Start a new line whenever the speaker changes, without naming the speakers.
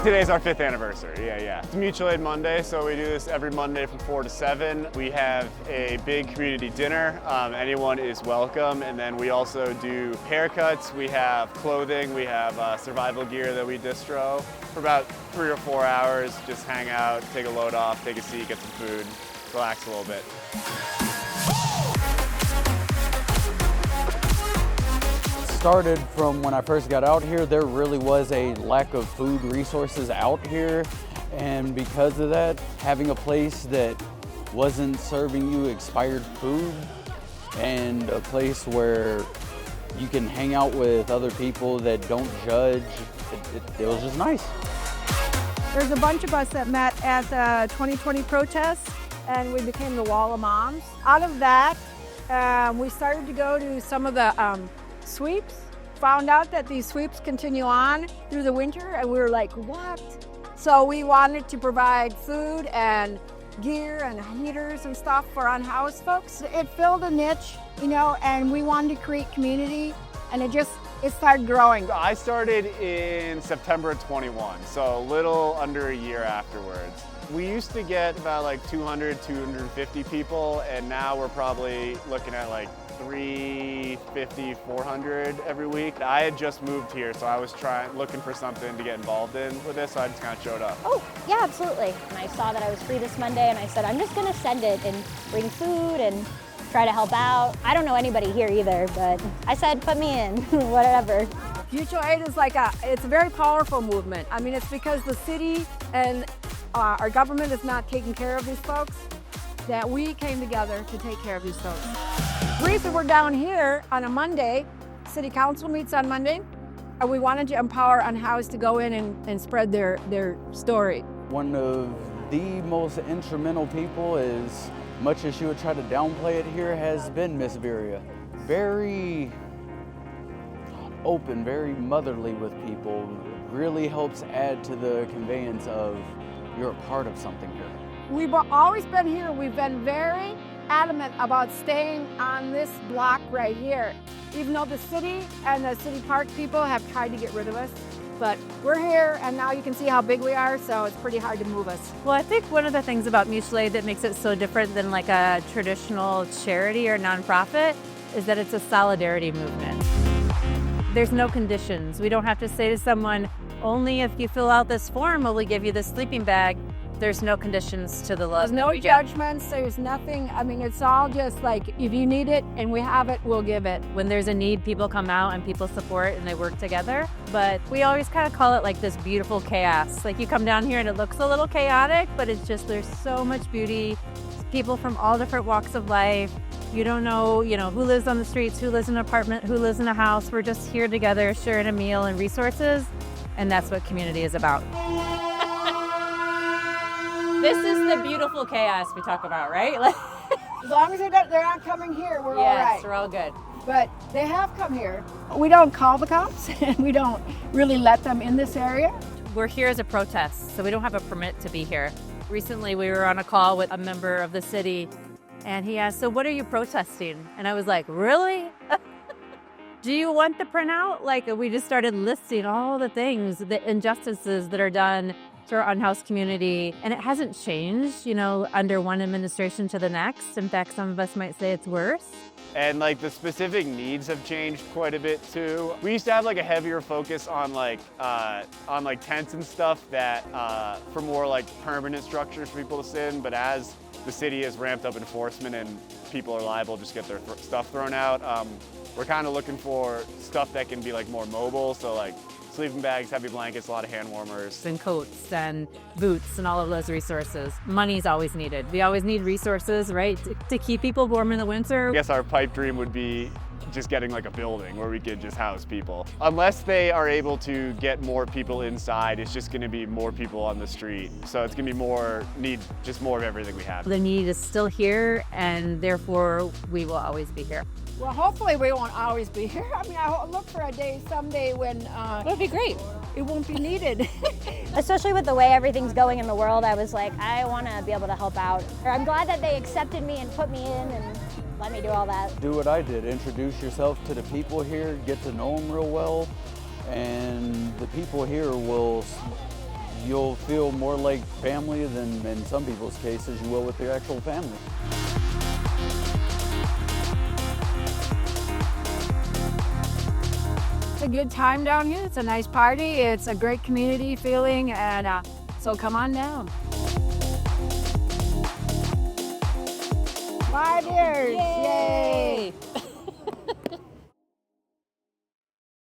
Today's our 5th anniversary, yeah. It's Mutual Aid Monday, so we do this every Monday from 4 to 7. We have a big community dinner. Anyone is welcome. And then we also do haircuts, we have clothing, we have survival gear that we distro. For about 3 or 4 hours, just hang out, take a load off, take a seat, get some food, relax a little bit.
Started from when I first got out here, there really was a lack of food resources out here, and because of that, having a place that wasn't serving you expired food and a place where you can hang out with other people that don't judge, it was just nice.
There's a bunch of us that met at the 2020 protests, and we became the Wall of Moms. Out of that, we started to go to some of the sweeps, found out that these sweeps continue on through the winter, and we were like, what? So we wanted to provide food and gear and heaters and stuff for unhoused folks. It filled a niche, you know, and we wanted to create community, and it started growing.
I started in September of 21, so a little under a year afterwards. We used to get about like 200, 250 people, and now we're probably looking at like 350, 400 every week. I had just moved here, so I was looking for something to get involved in with this, so I just kind of showed up.
Oh, yeah, absolutely. And I saw that I was free this Monday, and I said, I'm just gonna send it and bring food and try to help out. I don't know anybody here either, but I said, put me in, whatever.
Mutual aid is it's a very powerful movement. I mean, it's because the city and our government is not taking care of these folks that we came together to take care of these folks. The reason we're down here on a Monday, City Council meets on Monday, and we wanted to empower unhoused to go in and spread their story.
One of the most instrumental people, as much as she would try to downplay it here, has been Miss Viria. Very open, very motherly with people, really helps add to the conveyance of you're a part of something here.
We've always been here. We've been very adamant about staying on this block right here, even though the city and the city park people have tried to get rid of us. But we're here, and now you can see how big we are, so it's pretty hard to move us.
Well, I think one of the things about mutual aid that makes it so different than like a traditional charity or nonprofit is that it's a solidarity movement. There's no conditions. We don't have to say to someone, only if you fill out this form will we give you this sleeping bag. There's no conditions to the love.
There's no judgments, there's nothing. I mean, it's all just like, if you need it and we have it, we'll give it.
When there's a need, people come out and people support and they work together. But we always kind of call it like this beautiful chaos. Like you come down here and it looks a little chaotic, but it's just, there's so much beauty. People from all different walks of life. You don't know, who lives on the streets, who lives in an apartment, who lives in a house. We're just here together, sharing a meal and resources. And that's what community is about. This is the beautiful chaos we talk about, right?
As long as they're not coming here, we're all right.
Yes, we're all good.
But they have come here. We don't call the cops, and we don't really let them in this area.
We're here as a protest, so we don't have a permit to be here. Recently, we were on a call with a member of the city, and he asked, so what are you protesting? And I was like, really? Do you want the printout? Like, we just started listing all the things, the injustices that are done to our unhoused community. And it hasn't changed, under one administration to the next. In fact, some of us might say it's worse.
And like the specific needs have changed quite a bit too. We used to have like a heavier focus on tents and stuff that for more like permanent structures for people to sit in. But as the city has ramped up enforcement and people are liable to just get their stuff thrown out, we're kind of looking for stuff that can be like more mobile. So like sleeping bags, heavy blankets, a lot of hand warmers.
And coats and boots and all of those resources. Money's always needed. We always need resources, right, to keep people warm in the winter.
I guess our pipe dream would be just getting like a building where we could just house people. Unless they are able to get more people inside, it's just gonna be more people on the street. So it's gonna be just more of everything we have.
The need is still here, and therefore we will always be here.
Well, hopefully we won't always be here. I mean, I look for a day someday when
That'd be great.
It won't be needed.
Especially with the way everything's going in the world, I was like, I want to be able to help out. I'm glad that they accepted me and put me in and let me do all that.
Do what I did, introduce yourself to the people here, get to know them real well, and the people here will you'll feel more like family than in some people's cases you will with your actual family.
It's a good time down here. It's a nice party. It's a great community feeling, and so come on down. 5 years. Yay!